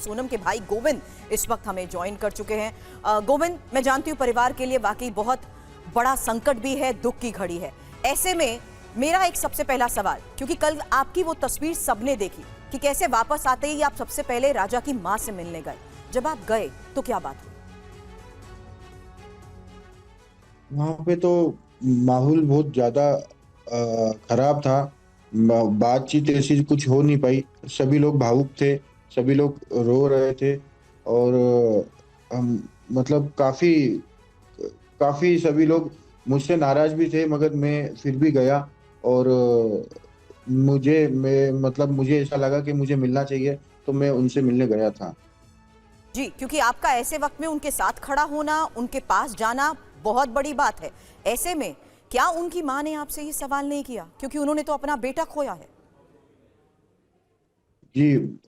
सोनम के भाई गोविंद इस वक्त हमें ज्वाइन कर चुके हैं। गोविंद, मैं जानती हूँ परिवार के लिए वाकई बहुत बड़ा संकट भी है, दुख की घड़ी है। ऐसे में मेरा एक सबसे पहला सवाल, क्योंकि कल आपकी वो तस्वीर सबने देखी कि कैसे वापस आते ही आप सबसे पहले राजा की मां से मिलने गए। जब आप गए तो क्या बात हुई? वहां पे तो माहौल बहुत ज्यादा खराब था। बातचीत ऐसी कुछ हो नहीं पाई। सभी लोग भावुक थे, सभी लोग रो रहे थे। और हम मतलब काफी काफी सभी लोग मुझसे नाराज भी थे, मगर मैं फिर भी गया। और मुझे ऐसा लगा कि मुझे मिलना चाहिए, तो मैं उनसे मिलने गया था। जी, क्योंकि आपका ऐसे वक्त में उनके साथ खड़ा होना, उनके पास जाना बहुत बड़ी बात है। ऐसे में क्या उनकी मां ने आपसे ये सवाल नहीं किया, क्योंकि उन्होंने तो अपना बेटा खोया है? जी।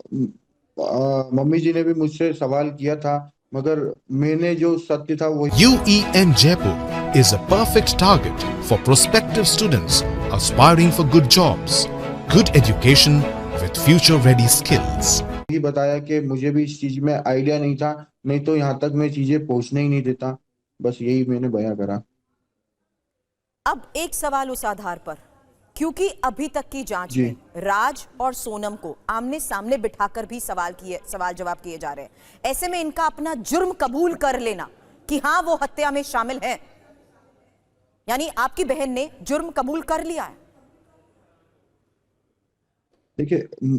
मम्मी जी ने भी मुझसे सवाल किया था, मगर मैंने जो सत्य था वो UEN Jaipur is a perfect target for prospective students aspiring for good jobs, good education with future-ready skills. ही बताया कि मुझे भी इस चीज में आइडिया नहीं था, नहीं तो यहाँ तक मैं चीजें पहुंचने ही नहीं देता। बस यही मैंने बयां करा। अब एक सवाल उस आधार पर, क्योंकि अभी तक की जांच में जी राज और सोनम को आमने सामने बिठाकर भी सवाल जवाब किए जा रहे हैं। ऐसे में इनका अपना जुर्म कबूल कर लेना कि हां वो हत्या में शामिल हैं, यानी आपकी बहन ने जुर्म कबूल कर लिया है। देखिए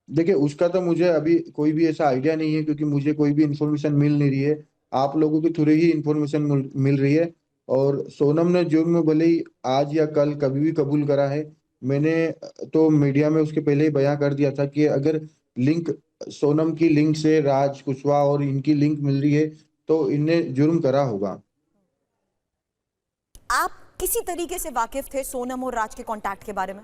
देखिए उसका तो मुझे अभी कोई भी ऐसा आइडिया नहीं है, क्योंकि मुझे कोई भी इंफॉर्मेशन मिल नहीं रही है। आप लोगों के थ्रू ही इंफॉर्मेशन मिल रही है। और सोनम ने जुर्म भले ही आज या कल कभी भी कबूल करा है। मैंने तो मीडिया में उसके पहले ही बयां कर दिया था कि अगर लिंक सोनम की लिंक से राज कुशवाहा और इनकी लिंक मिल रही है, तो इनने जुर्म करा होगा। आप किसी तरीके से वाकिफ थे सोनम और राज के कांटेक्ट के बारे में?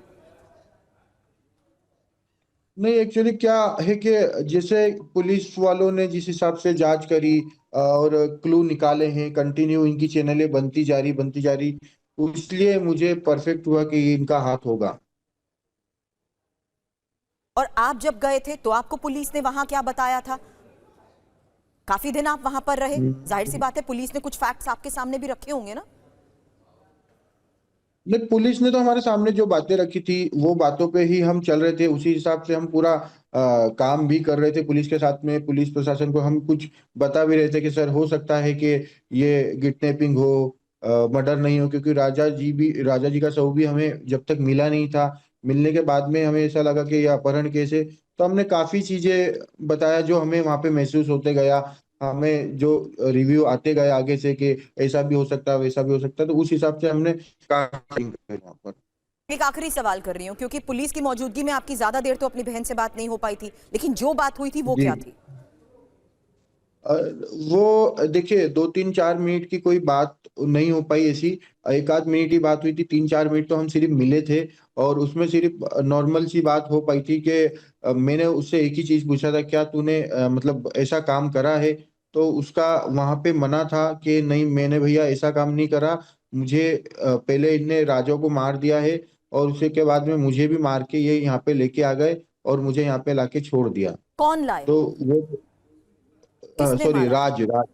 नहीं, एक्चुअली क्या है कि जैसे पुलिस वालों ने जिस हिसाब से जांच करी और क्लू निकाले हैं, कंटिन्यू इनकी चैनलें बनती जा रही, इसलिए मुझे परफेक्ट हुआ कि ये इनका हाथ होगा। और आप जब गए थे तो आपको पुलिस ने वहां क्या बताया था? काफी दिन आप वहां पर रहे, जाहिर सी बात है पुलिस ने कुछ फैक्ट्स आपके सामने भी रखे होंगे ना? नहीं, पुलिस ने तो हमारे सामने जो बातें रखी थी वो बातों पे ही हम चल रहे थे। उसी हिसाब से हम पूरा काम भी कर रहे थे पुलिस के साथ में। पुलिस प्रशासन को हम कुछ बता भी रहे थे कि सर हो सकता है कि ये किडनैपिंग हो, मर्डर नहीं हो, क्योंकि राजा जी का शव भी हमें जब तक मिला नहीं था। मिलने के बाद में हमें ऐसा लगा कि ये अपहरण केस है। तो हमने काफी चीजें बताया जो हमें वहां पे महसूस होते गया। हमें जो रिव्यू आते गए आगे से कि ऐसा भी हो सकता है, वैसा भी हो सकता है, तो उस हिसाब से हमने वहां पर। एक आखिरी सवाल कर रही हूं, क्योंकि पुलिस की मौजूदगी में आपकी ज्यादा देर तो अपनी बहन से बात नहीं हो पाई थी, लेकिन जो बात हुई थी वो जी। क्या थी? अ, वो देखिए 2-3-4 मिनट की कोई बात नहीं हो पाई ऐसी। एक आध मिनट ही बात हुई थी। 3-4 मिनट तो हम सिर्फ मिले थे। और उसमें सिर्फ नॉर्मल सी बात हो पाई थी कि मैंने उससे एक ही चीज पूछा था, क्या तूने मतलब ऐसा काम करा है? तो उसका वहां पे मना था कि नहीं, मैंने भैया ऐसा काम नहीं करा। मुझे पहले इनने राजा को मार दिया है, और उसके के बाद में मुझे भी मार के ये यहाँ पे लेके आ गए और मुझे यहाँ पे लाके छोड़ दिया। कौन लाए? तो वो किसने सॉरी, मारा? राज,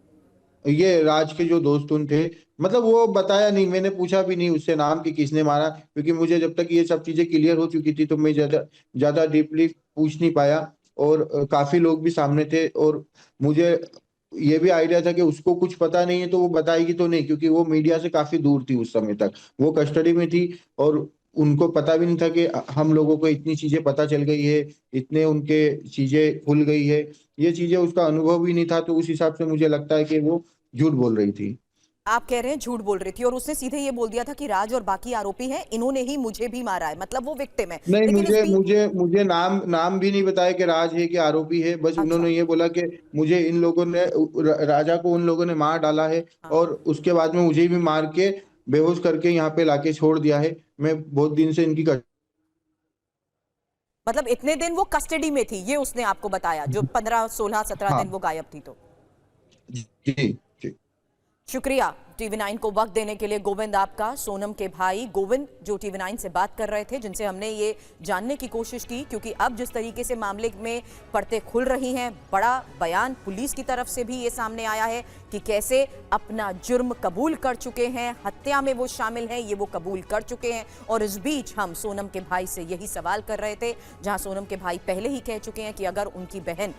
ये राज के जो दोस्त उन थे। मतलब वो बताया नहीं, मैंने पूछा भी नहीं उससे नाम कि किसने मारा, क्योंकि मुझे जब तक ये सब चीजें क्लियर हो चुकी थी तो मैं ज्यादा ज्यादा डीपली पूछ नहीं पाया। और काफी लोग भी सामने थे, और मुझे ये भी आइडिया था कि उसको कुछ पता नहीं है तो वो बताएगी तो नहीं, क्योंकि वो मीडिया से काफी दूर थी उस समय तक। वो कस्टडी में थी, और उनको पता भी नहीं था कि हम लोगों को इतनी चीजें पता चल गई है, इतने उनके चीजें खुल गई है। ये चीजें उसका अनुभव ही नहीं था, तो उस हिसाब से मुझे लगता है कि वो झूठ बोल रही थी। आप कह रहे हैं झूठ बोल रही थी, और उसने सीधे ये बोल दिया था कि राज और बाकी आरोपी हैं, इन्होंने ही मुझे भी मारा है, मतलब वो विक्टिम है। नहीं, लेकिन इस मुझे बीच मुझे मुझे नाम नाम भी नहीं बताया कि राज है कि आरोपी है। बस अच्छा। उन्होंने ये बोला कि मुझे इन लोगों ने राजा को उन लोगों ने मार डाला है, हाँ। और उसके बाद में मुझे भी मार के बेहोश करके यहाँ पे लाके छोड़ दिया है। मैं बहुत दिन से इनकी मतलब इतने दिन वो कस्टडी में थी, ये उसने आपको बताया, जो 15 16 17 दिन हाँ। वो गायब थी तो? जी जी। शुक्रिया TV9 को वक्त देने के लिए गोविंद आपका। सोनम के भाई गोविंद जो TV9 से बात कर रहे थे, जिनसे हमने ये जानने की कोशिश की, क्योंकि अब जिस तरीके से मामले में परतें खुल रही हैं, बड़ा बयान पुलिस की तरफ से भी ये सामने आया है कि कैसे अपना जुर्म कबूल कर चुके हैं, हत्या में वो शामिल हैं, ये वो कबूल कर चुके हैं। और इस बीच हम सोनम के भाई से यही सवाल कर रहे थे, जहां सोनम के भाई पहले ही कह चुके हैं कि अगर उनकी बहन